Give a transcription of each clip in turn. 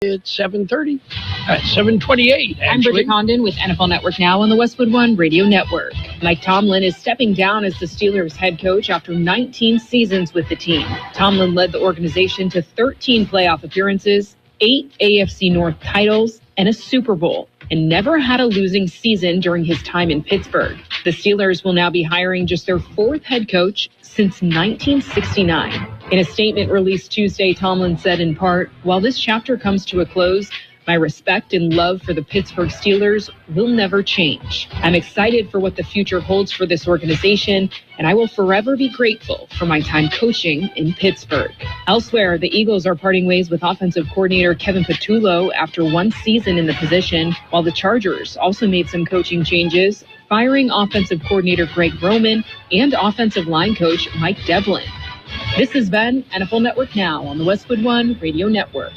It's 7:30. 7:28, I'm actually. Bridget Condon with NFL Network Now on the Westwood One Radio Network. Mike Tomlin is stepping down as the Steelers head coach after 19 seasons with the team. Tomlin led the organization to 13 playoff appearances, 8 AFC North titles, and a Super Bowl, and never had a losing season during his time in Pittsburgh. The Steelers will now be hiring just their 4th head coach since 1969. In a statement released Tuesday, Tomlin said in part, "While this chapter comes to a close, my respect and love for the Pittsburgh Steelers will never change. I'm excited for what the future holds for this organization, and I will forever be grateful for my time coaching in Pittsburgh." Elsewhere, the Eagles are parting ways with offensive coordinator Kevin Patullo after 1 season in the position, while the Chargers also made some coaching changes, firing offensive coordinator Greg Roman and offensive line coach Mike Devlin. This has been NFL Network Now on the Westwood One Radio Network.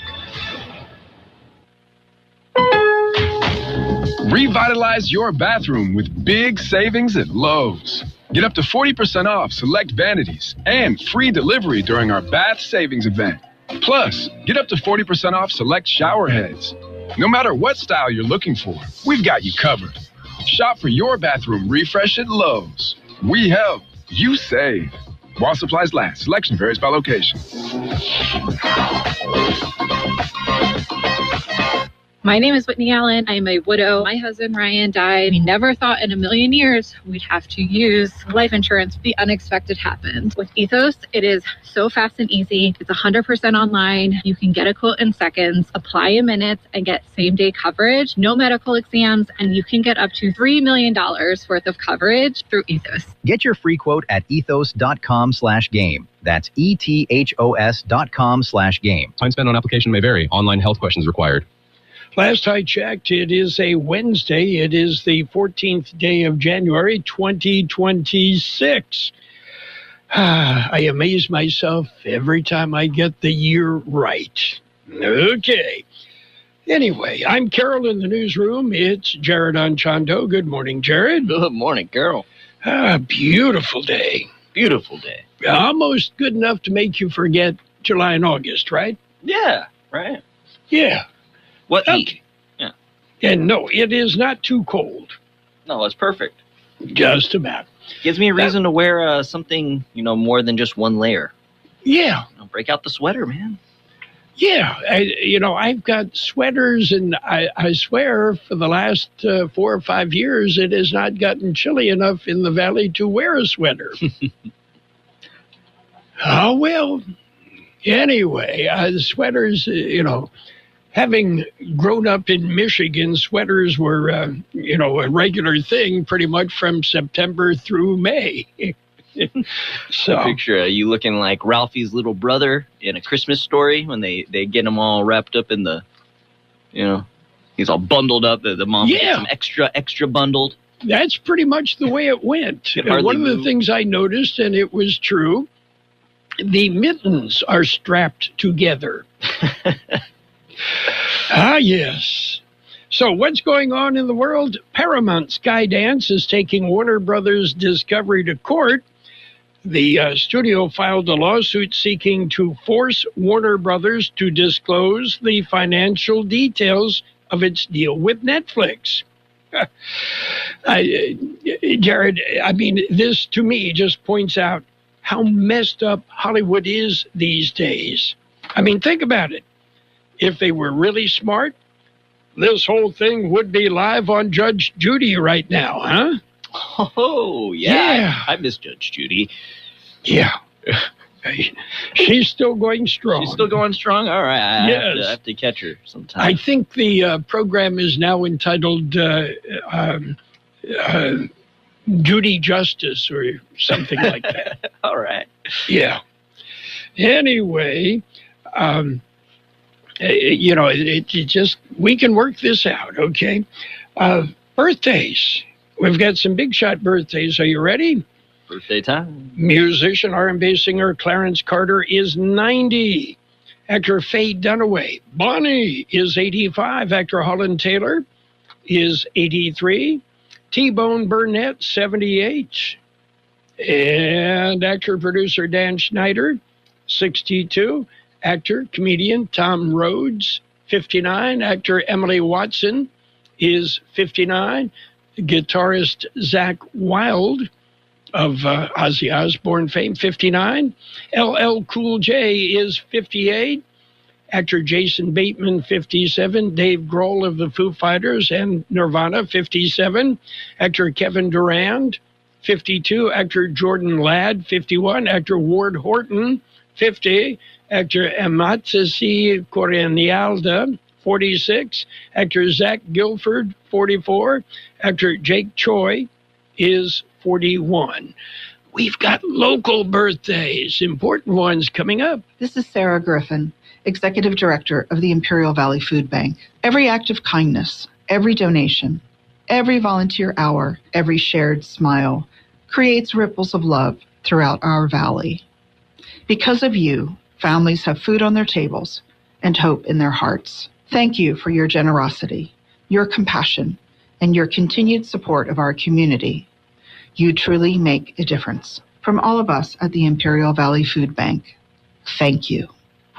Revitalize your bathroom with big savings at Lowe's. Get up to 40% off select vanities and free delivery during our bath savings event. Plus, get up to 40% off select shower heads. No matter what style you're looking for, we've got you covered. Shop for your bathroom refresh at Lowe's. We help, you save. While supplies last, selection varies by location. My name is Whitney Allen. I am a widow. My husband, Ryan, died. We never thought in a million years we'd have to use life insurance. The unexpected happened. With Ethos, it is so fast and easy. It's 100% online. You can get a quote in seconds, apply in minutes, and get same-day coverage, no medical exams, and you can get up to $3 million worth of coverage through Ethos. Get your free quote at ethos.com/game. That's ethos.com/game. Time spent on application may vary. Online health questions required. Last I checked, it is a Wednesday. It is the 14th day of January, 2026. I amaze myself every time I get the year right. Okay. Anyway, I'm Carroll in the newsroom. It's Jared Anchondo. Good morning, Jared. Good morning, Carroll. Beautiful day. Beautiful day. Almost good enough to make you forget July and August, right? Yeah, right. Yeah. What heat? Yeah. And no, it is not too cold. No, it's perfect. Just about. Gives me a reason to wear something, more than just one layer. Yeah. Break out the sweater, man. Yeah. I've got sweaters, and I swear for the last 4 or 5 years, it has not gotten chilly enough in the valley to wear a sweater. Oh, well. Anyway, the sweaters, having grown up in Michigan, sweaters were, a regular thing pretty much from September through May. So picture you looking like Ralphie's little brother in A Christmas Story when they get him all wrapped up in the, he's all bundled up. The mom gets him extra bundled. That's pretty much the way it went. One of the things I noticed, and it was true, the mittens are strapped together. Ah, yes. So what's going on in the world? Paramount Skydance is taking Warner Brothers Discovery to court. The studio filed a lawsuit seeking to force Warner Brothers to disclose the financial details of its deal with Netflix. Jared, this to me just points out how messed up Hollywood is these days. Think about it. If they were really smart, this whole thing would be live on Judge Judy right now, huh? Oh, yeah. I miss Judge Judy. Yeah. She's still going strong. She's still going strong? All right. I have to catch her sometime. I think the program is now entitled Judy Justice or something like that. All right. Yeah. Anyway, we can work this out, okay? Birthdays. We've got some big shot birthdays. Are you ready? Birthday time. Musician, R&B singer Clarence Carter is 90. Actor Faye Dunaway. Bonnie is 85. Actor Holland Taylor is 83. T-Bone Burnett, 78. And actor-producer Dan Schneider, 62. Actor, comedian Tom Rhodes, 59. Actor Emily Watson is 59. Guitarist Zach Wilde of Ozzy Osbourne fame, 59. LL Cool J is 58. Actor Jason Bateman, 57. Dave Grohl of the Foo Fighters and Nirvana, 57. Actor Kevin Durand, 52. Actor Jordan Ladd, 51. Actor Ward Horton, 50. Actor Amatsisi Corenialda, 46. Actor Zach Gilford, 44. Actor Jake Choi is 41. We've got local birthdays, important ones coming up. This is Sarah Griffin, Executive Director of the Imperial Valley Food Bank. Every act of kindness, every donation, every volunteer hour, every shared smile creates ripples of love throughout our valley. Because of you, families have food on their tables and hope in their hearts. Thank you for your generosity, your compassion, and your continued support of our community. You truly make a difference. From all of us at the Imperial Valley Food Bank, thank you.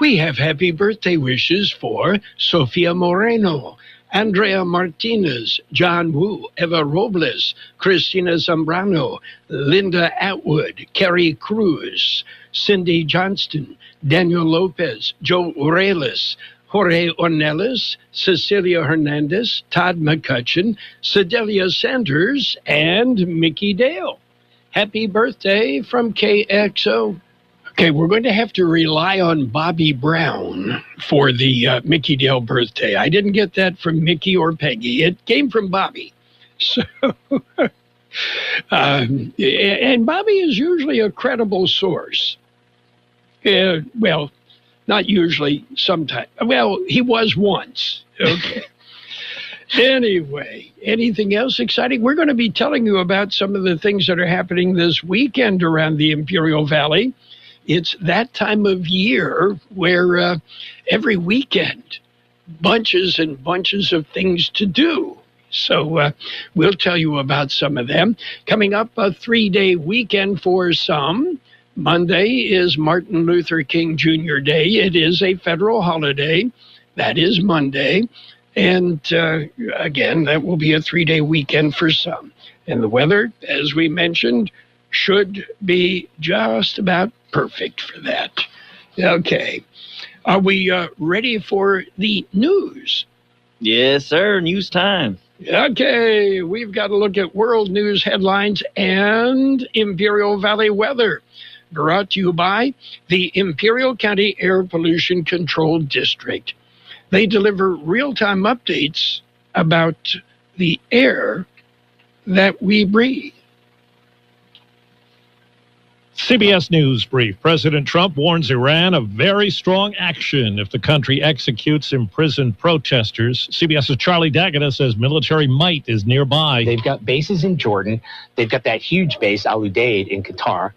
We have happy birthday wishes for Sofia Moreno, Andrea Martinez, John Wu, Eva Robles, Christina Zambrano, Linda Atwood, Carrie Cruz, Cindy Johnston, Daniel Lopez, Joe Urelis, Jorge Ornelas, Cecilia Hernandez, Todd McCutcheon, Sedelia Sanders, and Mickey Dale. Happy birthday from KXO. Okay, we're going to have to rely on Bobby Brown for the Mickey Dale birthday. I didn't get that from Mickey or Peggy. It came from Bobby. So, and Bobby is usually a credible source. Well, not usually, sometimes. Well, he was once. Okay. Anyway, anything else exciting? We're going to be telling you about some of the things that are happening this weekend around the Imperial Valley. It's that time of year where every weekend, bunches and bunches of things to do. So we'll tell you about some of them. Coming up, a 3-day weekend for some. Monday is Martin Luther King Jr. Day. It is a federal holiday. That is Monday. And again, that will be a 3-day weekend for some. And the weather, as we mentioned, should be just about perfect for that. Okay. Are we ready for the news? Yes, sir. News time. Okay. We've got to look at world news headlines and Imperial Valley weather. Brought to you by the Imperial County Air Pollution Control District. They deliver real-time updates about the air that we breathe. CBS News Brief. President Trump warns Iran of very strong action if the country executes imprisoned protesters. CBS's Charlie D'Agata says military might is nearby. They've got bases in Jordan. They've got that huge base, Al Udeid, in Qatar,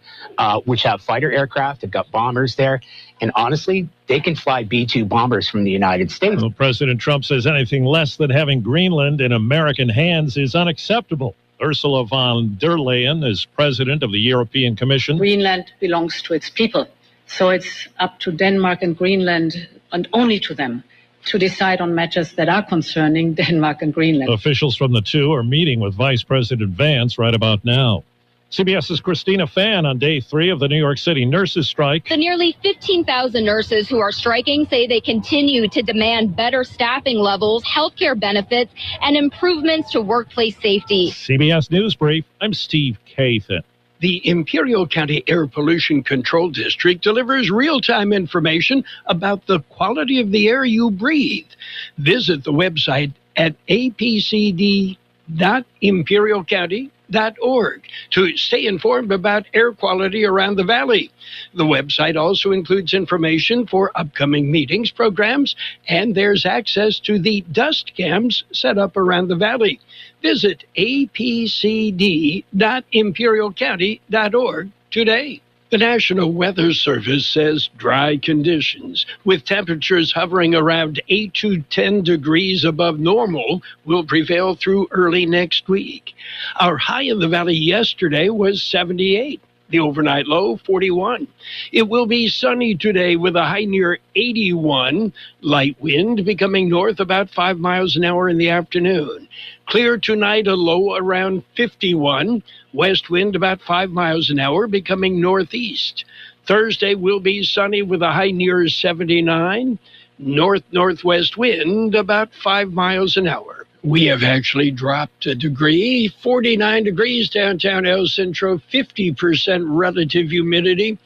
which have fighter aircraft. They've got bombers there. And honestly, they can fly B-2 bombers from the United States. Well, President Trump says anything less than having Greenland in American hands is unacceptable. Ursula von der Leyen is president of the European Commission. Greenland belongs to its people. So it's up to Denmark and Greenland, and only to them, to decide on matters that are concerning Denmark and Greenland. Officials from the two are meeting with Vice President Vance right about now. CBS's Christina Fan on day 3 of the New York City nurses' strike. The nearly 15,000 nurses who are striking say they continue to demand better staffing levels, health care benefits, and improvements to workplace safety. CBS News Brief, I'm Steve Kathan. The Imperial County Air Pollution Control District delivers real-time information about the quality of the air you breathe. Visit the website at apcd.imperialcounty.org to stay informed about air quality around the valley. The website also includes information for upcoming meetings, programs, and there's access to the dust cams set up around the valley. Visit apcd.imperialcounty.org today. The National Weather Service says dry conditions, with temperatures hovering around 8 to 10 degrees above normal, will prevail through early next week. Our high in the valley yesterday was 78. The overnight low, 41. It will be sunny today with a high near 81. Light wind becoming north about 5 miles an hour in the afternoon. Clear tonight, a low around 51. West wind about 5 miles an hour becoming northeast. Thursday will be sunny with a high near 79. North-northwest wind about 5 miles an hour. We have actually dropped a degree, 49 degrees downtown El Centro, 50% relative humidity.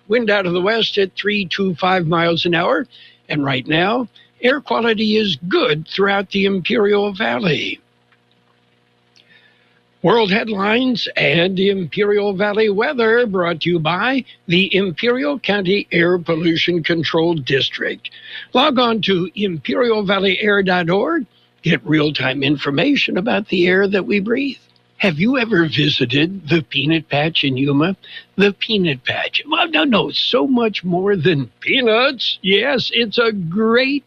Wind out of the west at 325 miles an hour. And right now, air quality is good throughout the Imperial Valley. World headlines and Imperial Valley weather brought to you by the Imperial County Air Pollution Control District. Log on to imperialvalleyair.org. Get real-time information about the air that we breathe. Have you ever visited the Peanut Patch in Yuma? The Peanut Patch. Well, no, it's so much more than peanuts. Yes, it's a great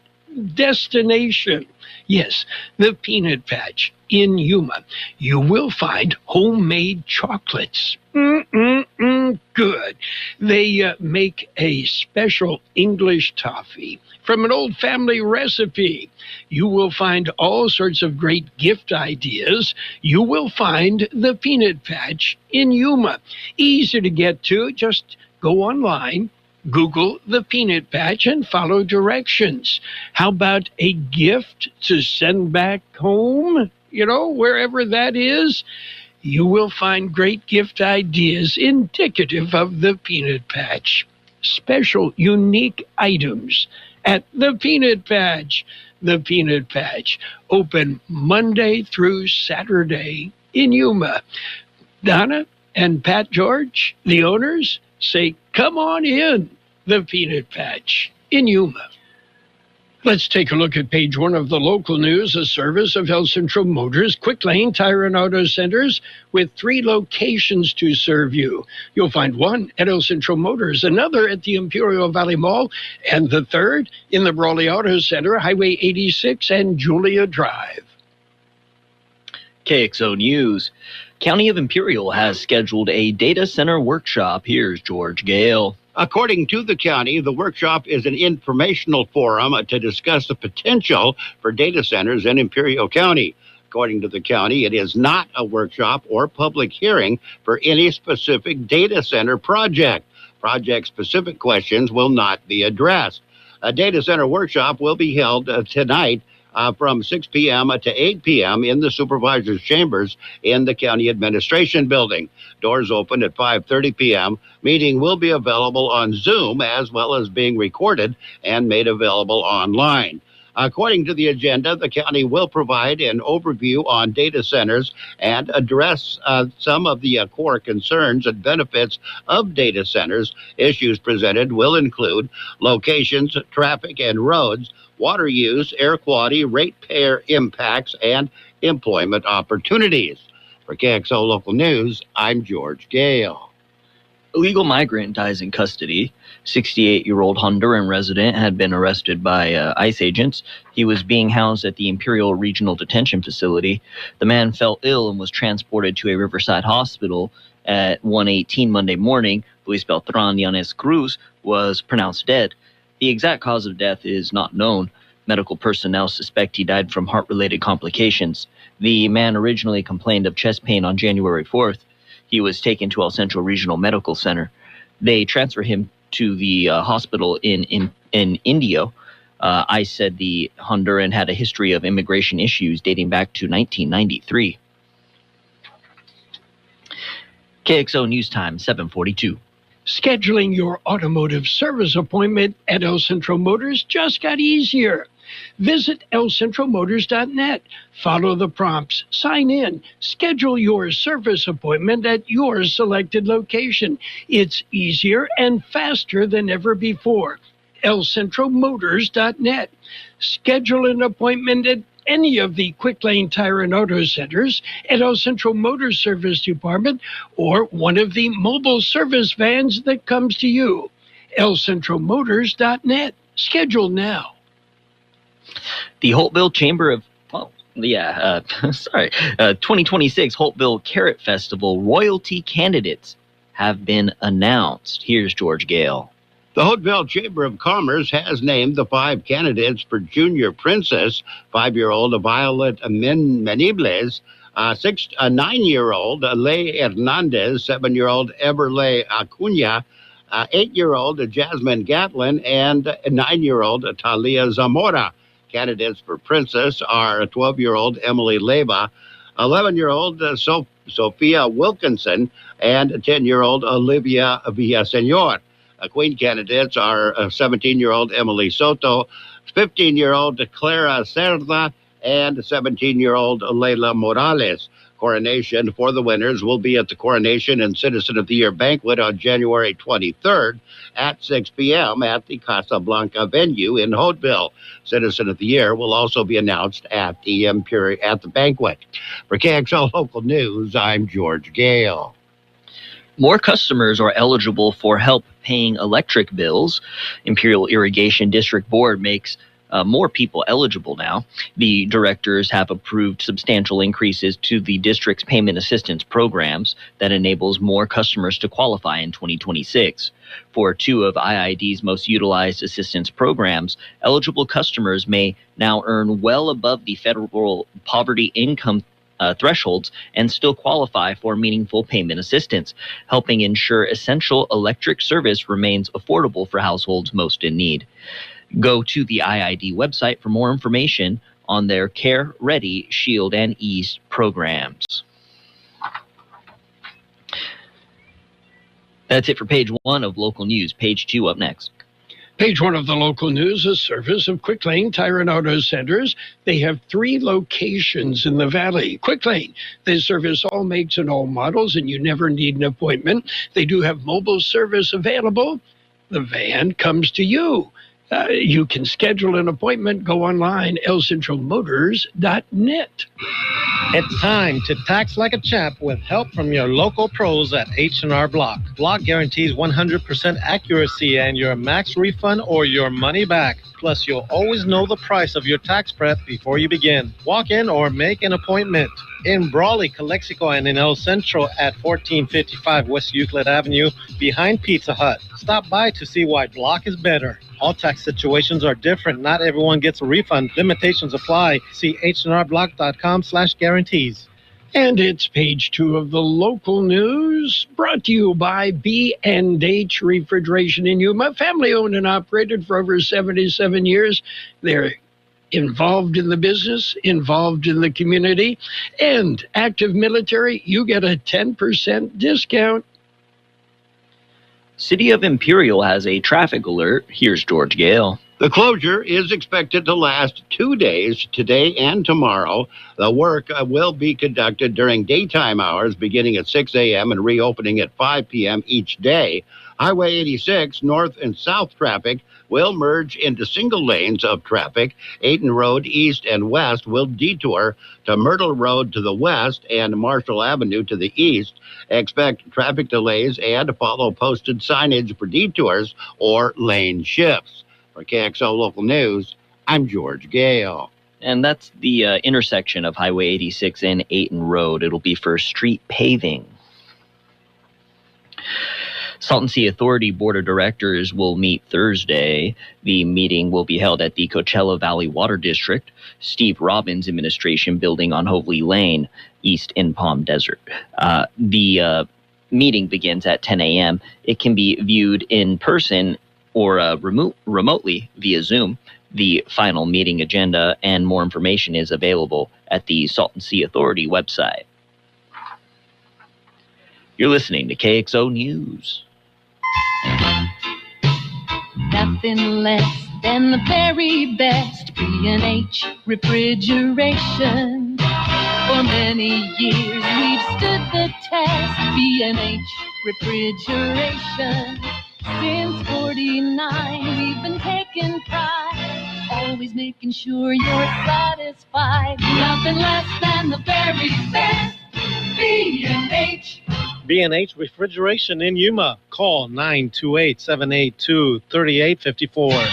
destination. Yes, the Peanut Patch in Yuma. You will find homemade chocolates. Good. They make a special English toffee from an old family recipe. You will find all sorts of great gift ideas. You will find the Peanut Patch in Yuma. Easy to get to. Just go online, Google the Peanut Patch, and follow directions. How about a gift to send back home? You know, wherever that is, you will find great gift ideas indicative of the Peanut Patch. Special, unique items at the Peanut Patch. The Peanut Patch, open Monday through Saturday in Yuma. Donna and Pat George, the owners, say, come on in, the Peanut Patch in Yuma. Let's take a look at page 1 of the local news, a service of El Centro Motors, Quick Lane Tire and Auto Centers, with 3 locations to serve you. You'll find one at El Centro Motors, another at the Imperial Valley Mall, and the third in the Brawley Auto Center, Highway 86 and Julia Drive. KXO News. County of Imperial has scheduled a data center workshop. Here's George Gale. According to the county, the workshop is an informational forum to discuss the potential for data centers in Imperial County. According to the county, it is not a workshop or public hearing for any specific data center project. Project-specific questions will not be addressed. A data center workshop will be held tonight from 6 p.m. to 8 p.m. in the supervisor's chambers in the county administration building. Doors open at 5:30 p.m. Meeting will be available on Zoom as well as being recorded and made available online. According to the agenda, the county will provide an overview on data centers and address some of the core concerns and benefits of data centers. Issues presented will include locations, traffic and roads, water use, air quality, ratepayer impacts, and employment opportunities. For KXO Local News, I'm George Gale. Illegal migrant dies in custody. 68-year-old Honduran resident had been arrested by ICE agents. He was being housed at the Imperial Regional Detention Facility. The man fell ill and was transported to a Riverside hospital at 1:18 Monday morning. Luis Beltran Yanes Cruz was pronounced dead. The exact cause of death is not known. Medical personnel suspect he died from heart-related complications. The man originally complained of chest pain on January 4th. He was taken to El Centro Regional Medical Center. They transferred him to the hospital in Indio. ICE said the Honduran had a history of immigration issues dating back to 1993. KXO News Time, 7:42. Scheduling your automotive service appointment at El Centro Motors just got easier. Visit elcentromotors.net. Follow the prompts. Sign in. Schedule your service appointment at your selected location. It's easier and faster than ever before. elcentromotors.net. Schedule an appointment at any of the Quick Lane Tire and Auto Centers, at El Centro Motor Service Department, or one of the mobile service vans that comes to you. elcentromotors.net. Schedule now. The Holtville Chamber of 2026 Holtville Carrot Festival royalty candidates have been announced. Here's George Gale. The Hauteville Chamber of Commerce has named the 5 candidates for Junior Princess: 5-year-old Violet Menibles, 9-year-old Ley Hernandez, 7-year-old Everley Acuna, 8-year-old Jasmine Gatlin, and 9-year-old Talia Zamora. Candidates for Princess are 12-year-old Emily Leva, 11-year-old Sophia Wilkinson, and 10-year-old Olivia Villasenor. Queen candidates are 17-year-old Emily Soto, 15-year-old Clara Cerda, and 17-year-old Leila Morales. Coronation for the winners will be at the Coronation and Citizen of the Year banquet on January 23rd at 6 p.m. at the Casablanca venue in Hauteville. Citizen of the Year will also be announced at the banquet. For KXO Local News, I'm George Gale. More customers are eligible for help paying electric bills. Imperial Irrigation District Board makes more people eligible now. The directors have approved substantial increases to the district's payment assistance programs that enables more customers to qualify in 2026. For 2 of IID's most utilized assistance programs, eligible customers may now earn well above the federal poverty income thresholds and still qualify for meaningful payment assistance, helping ensure essential electric service remains affordable for households most in need. Go to the IID website for more information on their Care, Ready, Shield, and Ease programs. That's it for page 1 of local news. Page 2 up next. Page 1 of the local news, a service of Quick Lane Tire and Auto Centers. They have 3 locations in the valley. Quick Lane, they service all makes and all models, and you never need an appointment. They do have mobile service available. The van comes to you. You can schedule an appointment. Go online, elcentralmotors.net. It's time to tax like a champ with help from your local pros at H&R Block. Block guarantees 100% accuracy and your max refund or your money back. Plus, you'll always know the price of your tax prep before you begin. Walk in or make an appointment. In Brawley, Calexico, and in El Centro at 1455 West Euclid Avenue, behind Pizza Hut. Stop by to see why Block is better. All tax situations are different. Not everyone gets a refund. Limitations apply. See hnrblock.com/guarantees. And it's page 2 of the local news, brought to you by B&H Refrigeration in Yuma, family owned and operated for over 77 years. They're involved in the business, involved in the community, and active military. You get a 10% discount. City of Imperial has a traffic alert. Here's George Gale. The closure is expected to last 2 days, today and tomorrow. The work will be conducted during daytime hours, beginning at 6 a.m. and reopening at 5 p.m. each day. Highway 86 north and south traffic will merge into single lanes of traffic. Ayton Road east and west will detour to Myrtle Road to the west and Marshall Avenue to the east. Expect traffic delays and follow posted signage for detours or lane shifts. For KXO Local News, I'm George Gale. And that's the intersection of Highway 86 and Ayton Road. It'll be for street paving. Salton Sea Authority Board of Directors will meet Thursday. The meeting will be held at the Coachella Valley Water District, Steve Robbins Administration Building on Hoveley Lane, east in Palm Desert. The meeting begins at 10 a.m. It can be viewed in person or remotely via Zoom. The final meeting agenda and more information is available at the Salton Sea Authority website. You're listening to KXO News. Nothing less than the very best B&H refrigeration. For many years we've stood the test. B&H refrigeration. Since 49 we've been taking pride, always making sure you're satisfied. Nothing less than the very best. B&H. B&H Refrigeration in Yuma. Call 928-782-3854.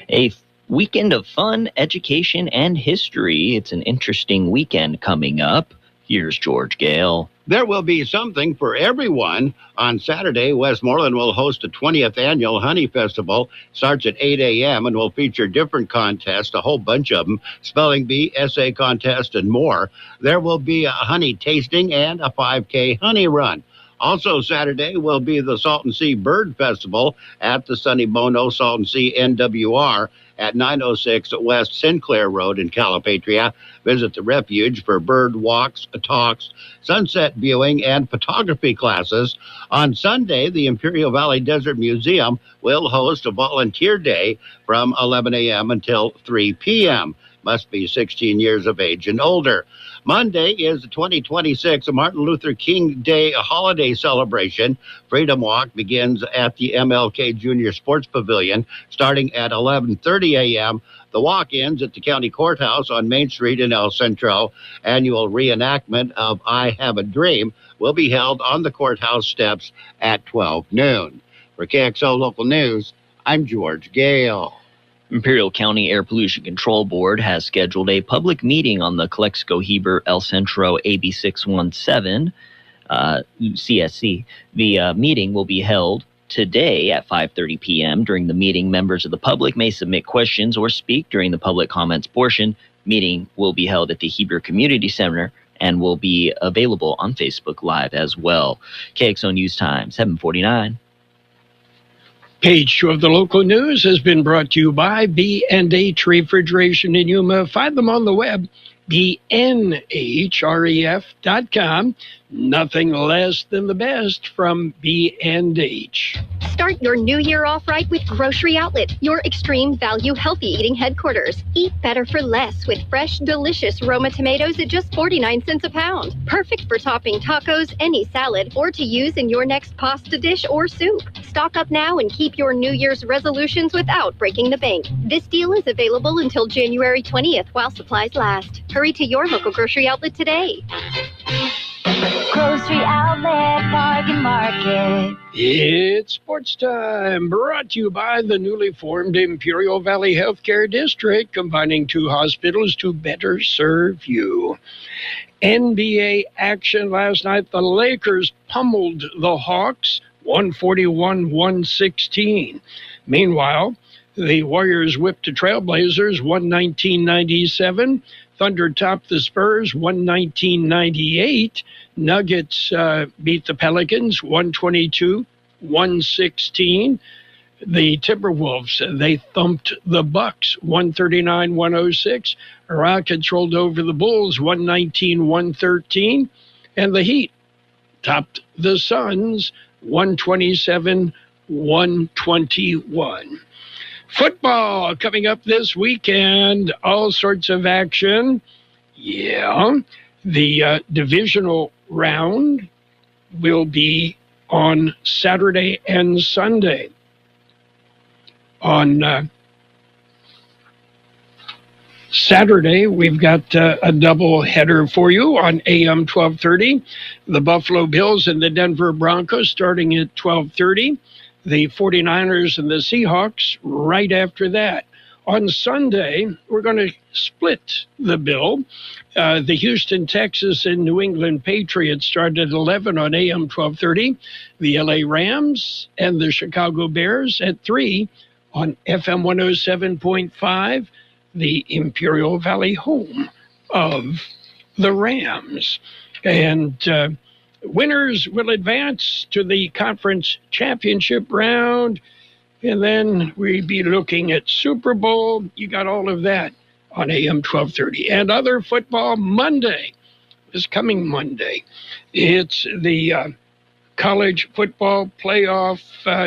A weekend of fun, education, and history. It's an interesting weekend coming up. Here's George Gale. There will be something for everyone. On Saturday, Westmoreland will host a 20th annual Honey Festival. Starts at 8 a.m. and will feature different contests, a whole bunch of them, spelling bee, essay contest, and more. There will be a honey tasting and a 5K honey run. Also Saturday will be the Salton Sea Bird Festival at the Sunny Bono Salton Sea NWR at 906 West Sinclair Road in Calipatria. Visit the refuge for bird walks, talks, sunset viewing, and photography classes. On Sunday, the Imperial Valley Desert Museum will host a volunteer day from 11 a.m. until 3 p.m. Must be 16 years of age and older. Monday is the 2026 Martin Luther King Day holiday celebration. Freedom Walk begins at the MLK Junior Sports Pavilion starting at 11:30 a.m. The walk ends at the county courthouse on Main Street in El Centro. Annual reenactment of I Have a Dream will be held on the courthouse steps at 12 noon. For KXO Local News, I'm George Gale. Imperial County Air Pollution Control Board has scheduled a public meeting on the Calexico Heber El Centro AB 617 CSC. The meeting will be held today at 5:30 p.m. During the meeting, members of the public may submit questions or speak during the public comments portion. Meeting will be held at the Heber Community Center and will be available on Facebook Live as well. KXO News Time, 7:49. Page 2 of the local news has been brought to you by B&H Refrigeration in Yuma. Find them on the web, bnhref.com. Nothing less than the best from B&H. Start your new year off right with Grocery Outlet, your extreme value healthy eating headquarters. Eat better for less with fresh, delicious Roma tomatoes at just 49 cents a pound. Perfect for topping tacos, any salad, or to use in your next pasta dish or soup. Stock up now and keep your New Year's resolutions without breaking the bank. This deal is available until January 20th while supplies last. Hurry to your local Grocery Outlet today. Grocery Outlet Bargain Market. It's sports time, brought to you by the newly formed Imperial Valley Healthcare District, combining two hospitals to better serve you. NBA action last night. The Lakers pummeled the Hawks 141-116. Meanwhile, the Warriors whipped the Trailblazers 119-97. Thunder topped the Spurs 119-98. Nuggets beat the Pelicans 122-116. The Timberwolves, they thumped the Bucks 139-106. Rockets rolled over the Bulls 119-113. And the Heat topped the Suns 127-121. Football coming up this weekend, all sorts of action. Yeah, the divisional round will be on Saturday and Sunday. On Saturday, we've got a double header for you on AM 1230. The Buffalo Bills and the Denver Broncos starting at 1230. The 49ers and the Seahawks right after that. On Sunday, we're going to split the bill. The Houston, Texas, and New England Patriots start at 11 on AM 1230. The LA Rams and the Chicago Bears at 3 on FM 107.5, the Imperial Valley home of the Rams. And winners will advance to the conference championship round, and then we'll be looking at Super Bowl. You got all of that on AM 1230. And other football Monday, this coming Monday, it's the college football playoff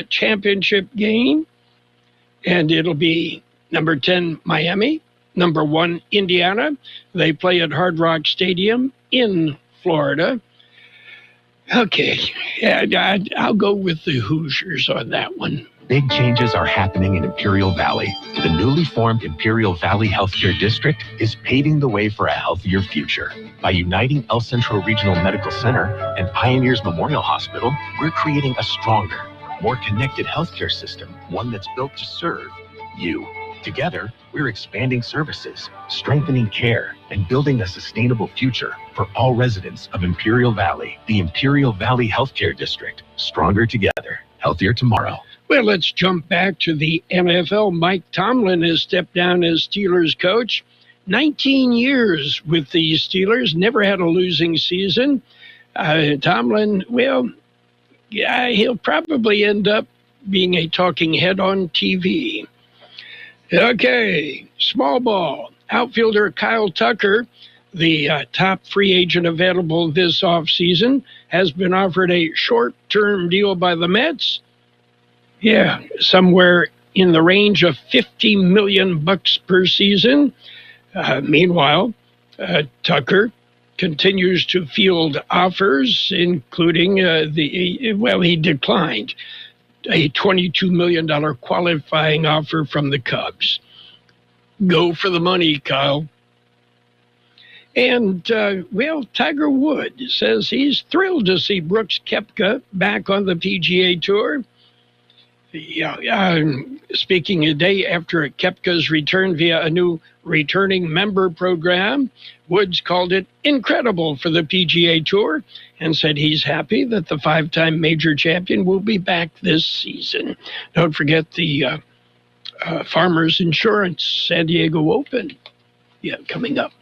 championship game, and it'll be number 10 Miami, number 1 Indiana. They play at Hard Rock Stadium in Florida. Okay, yeah, I'll go with the Hoosiers on that one. Big changes are happening in Imperial Valley. The newly formed Imperial Valley Healthcare District is paving the way for a healthier future. By uniting El Centro Regional Medical Center and Pioneers Memorial Hospital, we're creating a stronger, more connected healthcare system, one that's built to serve you. Together, we're expanding services, strengthening care, and building a sustainable future for all residents of Imperial Valley. The Imperial Valley Healthcare District. Stronger together, healthier tomorrow. Well, let's jump back to the NFL. Mike Tomlin has stepped down as Steelers coach. 19 years with the Steelers, never had a losing season. Tomlin, well, yeah, he'll probably end up being a talking head on TV. Okay, small ball. Outfielder Kyle Tucker, the top free agent available this offseason, has been offered a short-term deal by the Mets. Yeah, somewhere in the range of $50 million per season. Meanwhile, Tucker continues to field offers, including he declined a $22 million qualifying offer from the Cubs. Go for the money, Kyle. And, Tiger Woods says he's thrilled to see Brooks Koepka back on the PGA Tour. Speaking a day after Koepka's return via a new returning member program, Woods called it incredible for the PGA Tour and said he's happy that the five-time major champion will be back this season. Don't forget the Farmers Insurance San Diego Open. Yeah, coming up.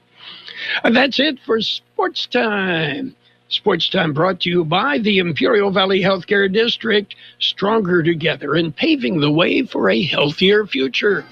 That's it for Sports Time. Sports Time brought to you by the Imperial Valley Healthcare District, stronger together and paving the way for a healthier future.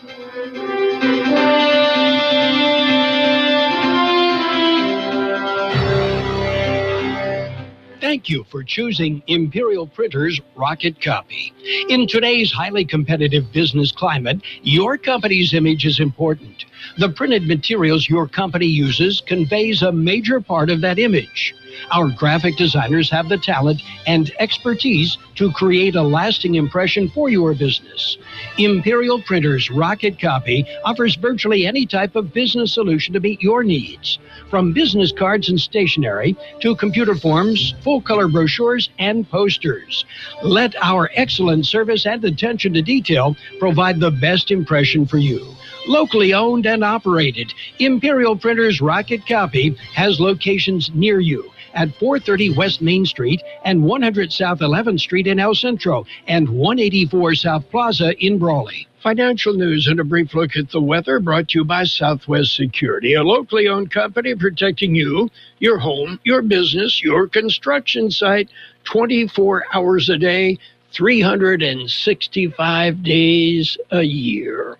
Thank you for choosing Imperial Printers Rocket Copy. In today's highly competitive business climate, your company's image is important. The printed materials your company uses conveys a major part of that image. Our graphic designers have the talent and expertise to create a lasting impression for your business. Imperial Printers Rocket Copy offers virtually any type of business solution to meet your needs, from business cards and stationery to computer forms, full-color brochures, and posters. Let our excellent service and attention to detail provide the best impression for you. Locally owned and operated, Imperial Printers Rocket Copy has locations near you at 430 West Main Street and 100 South 11th Street in El Centro and 184 South Plaza in Brawley. Financial news and a brief look at the weather brought to you by Southwest Security, a locally owned company protecting you, your home, your business, your construction site, 24 hours a day, 365 days a year.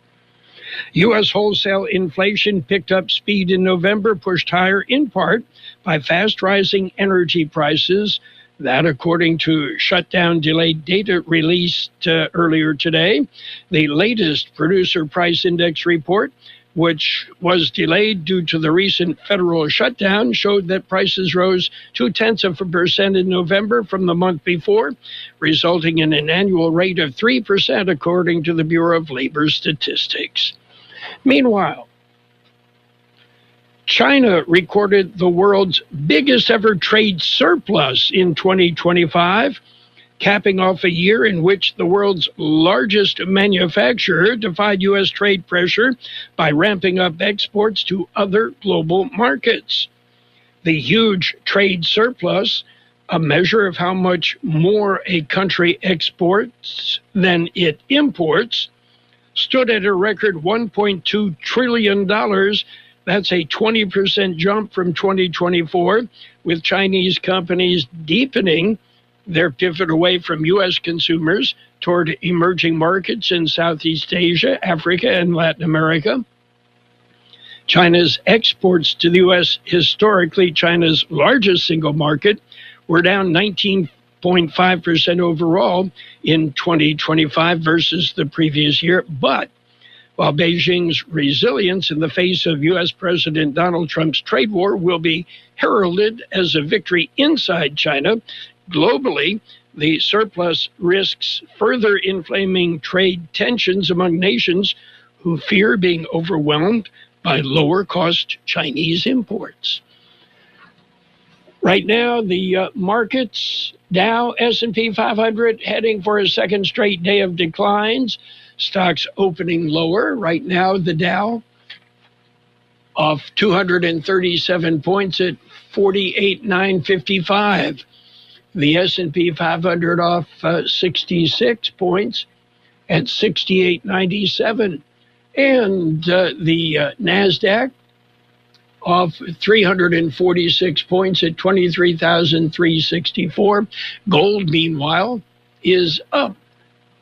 U.S. wholesale inflation picked up speed in November, pushed higher in part by fast-rising energy prices. That, according to shutdown-delayed data released earlier today. The latest Producer Price Index report, which was delayed due to the recent federal shutdown, showed that prices rose 0.2% in November from the month before, resulting in an annual rate of 3%, according to the Bureau of Labor Statistics. Meanwhile, China recorded the world's biggest ever trade surplus in 2025, capping off a year in which the world's largest manufacturer defied U.S. trade pressure by ramping up exports to other global markets. The huge trade surplus, a measure of how much more a country exports than it imports, stood at a record $1.2 trillion. That's a 20% jump from 2024, with Chinese companies deepening their pivot away from U.S. consumers toward emerging markets in Southeast Asia, Africa, and Latin America. China's exports to the U.S., historically China's largest single market, were down 19.5% overall in 2025 versus the previous year. But while Beijing's resilience in the face of U.S. President Donald Trump's trade war will be heralded as a victory inside China, globally, the surplus risks further inflaming trade tensions among nations who fear being overwhelmed by lower-cost Chinese imports. Right now, the markets, Dow, S&P 500, heading for a second straight day of declines. Stocks opening lower. Right now, the Dow off 237 points at 48,955. The S&P 500 off 66 points at 68.97. And the NASDAQ off 346 points at 23,364. Gold, meanwhile, is up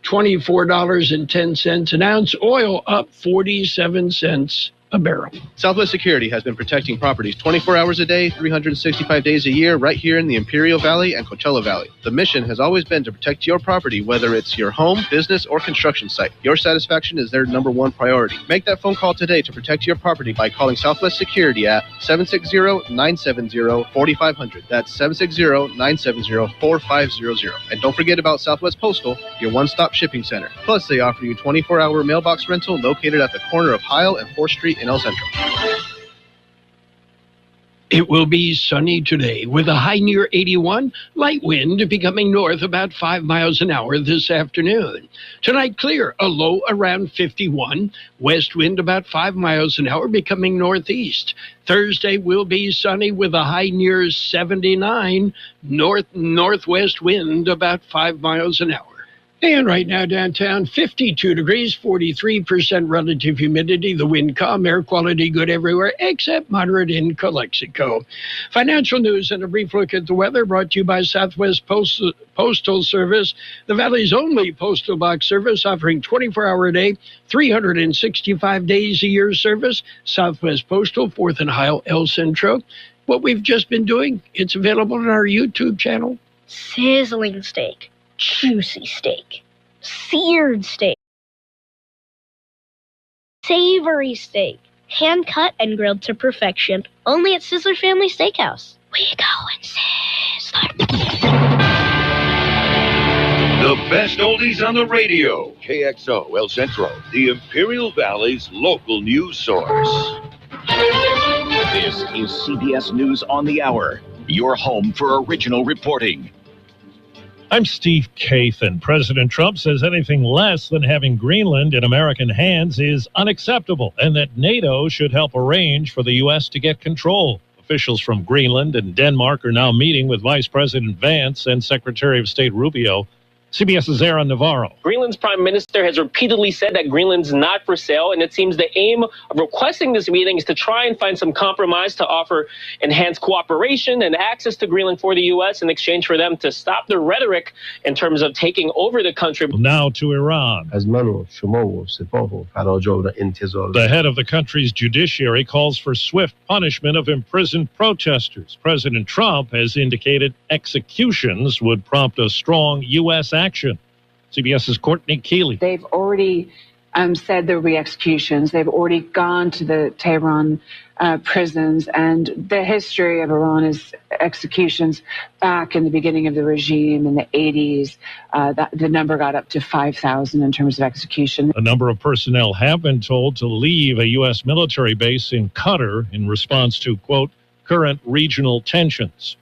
$24.10 an ounce. Oil up 47 cents a barrel. Southwest Security has been protecting properties 24 hours a day, 365 days a year, right here in the Imperial Valley and Coachella Valley. The mission has always been to protect your property, whether it's your home, business, or construction site. Your satisfaction is their number one priority. Make that phone call today to protect your property by calling Southwest Security at 760-970-4500. That's 760-970-4500. And don't forget about Southwest Postal, your one-stop shipping center. Plus, they offer you 24-hour mailbox rental located at the corner of Heil and 4th Street in El Centro. It will be sunny today with a high near 81, light wind becoming north about 5 miles an hour this afternoon. Tonight clear, a low around 51, west wind about 5 miles an hour becoming northeast. Thursday will be sunny with a high near 79, northwest wind about 5 miles an hour. And right now downtown, 52 degrees, 43% relative humidity, the wind calm, air quality good everywhere except moderate in Calexico. Financial news and a brief look at the weather brought to you by Southwest Postal Service, the Valley's only postal box service offering 24-hour-a-day, 365 days a year service. Southwest Postal, 4th and Heil, El Centro. What we've just been doing, it's available on our YouTube channel. Sizzling steak. Juicy steak, seared steak, savory steak, hand cut and grilled to perfection. Only at Sizzler Family Steakhouse. We go and sizzler. The best oldies on the radio. KXO El Centro, the Imperial Valley's local news source. This is CBS News on the Hour, your home for original reporting. I'm Steve Kathan. President Trump says anything less than having Greenland in American hands is unacceptable and that NATO should help arrange for the U.S. to get control. Officials from Greenland and Denmark are now meeting with Vice President Vance and Secretary of State Rubio. CBS's Aaron Navarro. Greenland's prime minister has repeatedly said that Greenland's not for sale, and it seems the aim of requesting this meeting is to try and find some compromise to offer enhanced cooperation and access to Greenland for the U.S. in exchange for them to stop the rhetoric in terms of taking over the country. Now to Iran. The head of the country's judiciary calls for swift punishment of imprisoned protesters. President Trump has indicated executions would prompt a strong U.S. action. CBS's Courtney Keeley. They've already said there will be executions. They've already gone to the Tehran prisons, and the history of Iran is executions. Back in the beginning of the regime in the 80s, the number got up to 5,000 in terms of execution. A number of personnel have been told to leave a U.S. military base in Qatar in response to, quote, current regional tensions.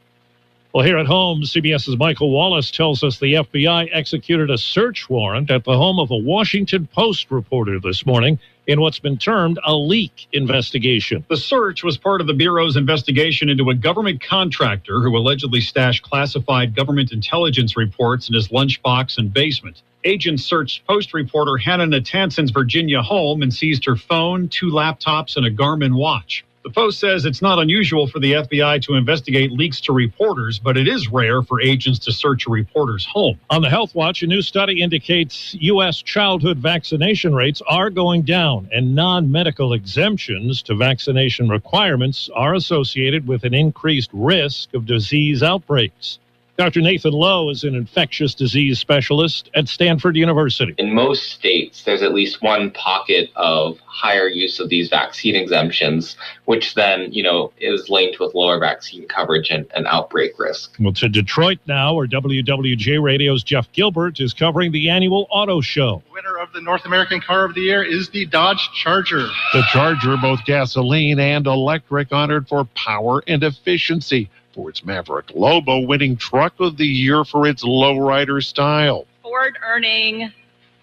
Well, here at home, CBS's Michael Wallace tells us the FBI executed a search warrant at the home of a Washington Post reporter this morning in what's been termed a leak investigation. The search was part of the Bureau's investigation into a government contractor who allegedly stashed classified government intelligence reports in his lunchbox and basement. Agents searched Post reporter Hannah Natansen's Virginia home and seized her phone, 2 laptops, and a Garmin watch. The Post says it's not unusual for the FBI to investigate leaks to reporters, but it is rare for agents to search a reporter's home. On the Health Watch, a new study indicates U.S. childhood vaccination rates are going down, and non-medical exemptions to vaccination requirements are associated with an increased risk of disease outbreaks. Dr. Nathan Lowe is an infectious disease specialist at Stanford University. In most states, there's at least one pocket of higher use of these vaccine exemptions, which then, is linked with lower vaccine coverage and outbreak risk. Well, to Detroit now, where WWJ Radio's Jeff Gilbert is covering the annual auto show. The winner of the North American Car of the Year is the Dodge Charger. The Charger, both gasoline and electric, honored for power and efficiency. For its Maverick Lobo, winning Truck of the Year for its lowrider style. Ford earning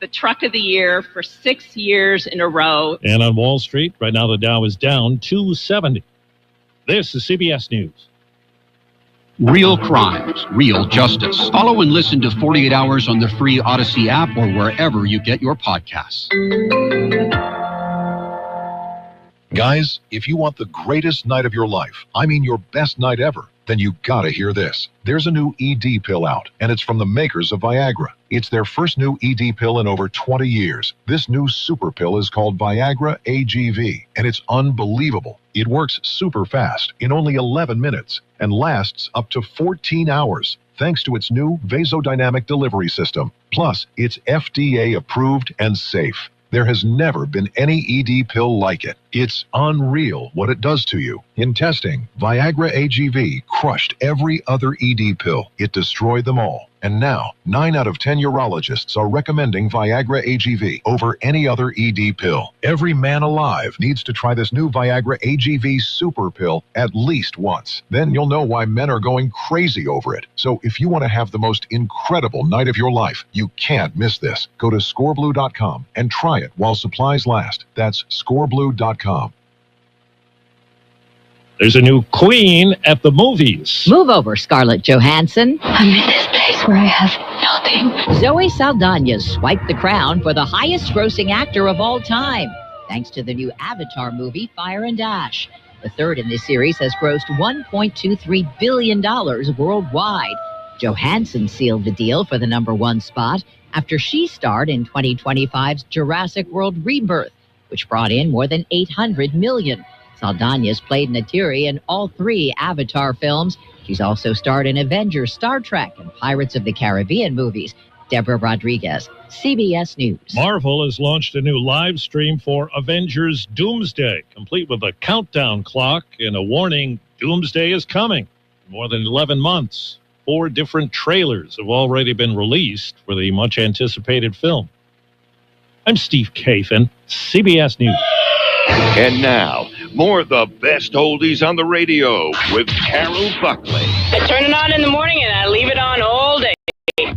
the truck of the year for 6 years in a row. And on Wall Street, right now the Dow is down 270. This is CBS News. Real crimes, real justice. Follow and listen to 48 Hours on the free Odyssey app or wherever you get your podcasts. Guys, if you want the greatest night of your life, I mean your best night ever, then you gotta hear this. There's a new ED pill out, and it's from the makers of Viagra. It's their first new ED pill in over 20 years. This new super pill is called Viagra AGV, and it's unbelievable. It works super fast in only 11 minutes and lasts up to 14 hours, thanks to its new vasodynamic delivery system. Plus, it's FDA approved and safe. There has never been any ED pill like it. It's unreal what it does to you. In testing, Viagra AGV crushed every other ED pill. It destroyed them all. And now, 9 out of 10 urologists are recommending Viagra AGV over any other ED pill. Every man alive needs to try this new Viagra AGV super pill at least once. Then you'll know why men are going crazy over it. So if you want to have the most incredible night of your life, you can't miss this. Go to scoreblue.com and try it while supplies last. That's scoreblue.com. There's a new queen at the movies. Move over, Scarlett Johansson. I'm in this place where I have nothing. Zoe Saldana swiped the crown for the highest-grossing actor of all time, thanks to the new Avatar movie, Fire and Ash. The third in this series has grossed $1.23 billion worldwide. Johansson sealed the deal for the #1 spot after she starred in 2025's Jurassic World Rebirth, which brought in more than $800 million. Saldana's played Neytiri in all 3 Avatar films. She's also starred in Avengers, Star Trek, and Pirates of the Caribbean movies. Deborah Rodriguez, CBS News. Marvel has launched a new live stream for Avengers Doomsday, complete with a countdown clock and a warning, Doomsday is coming. More than 11 months. 4 different trailers have already been released for the much-anticipated film. I'm Steve Kathan, CBS News. And now, more of the best oldies on the radio with Carroll Buckley. I turn it on in the morning and I leave it on all day.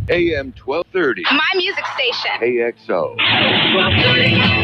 AM 1230. My music station. KXO. 1230.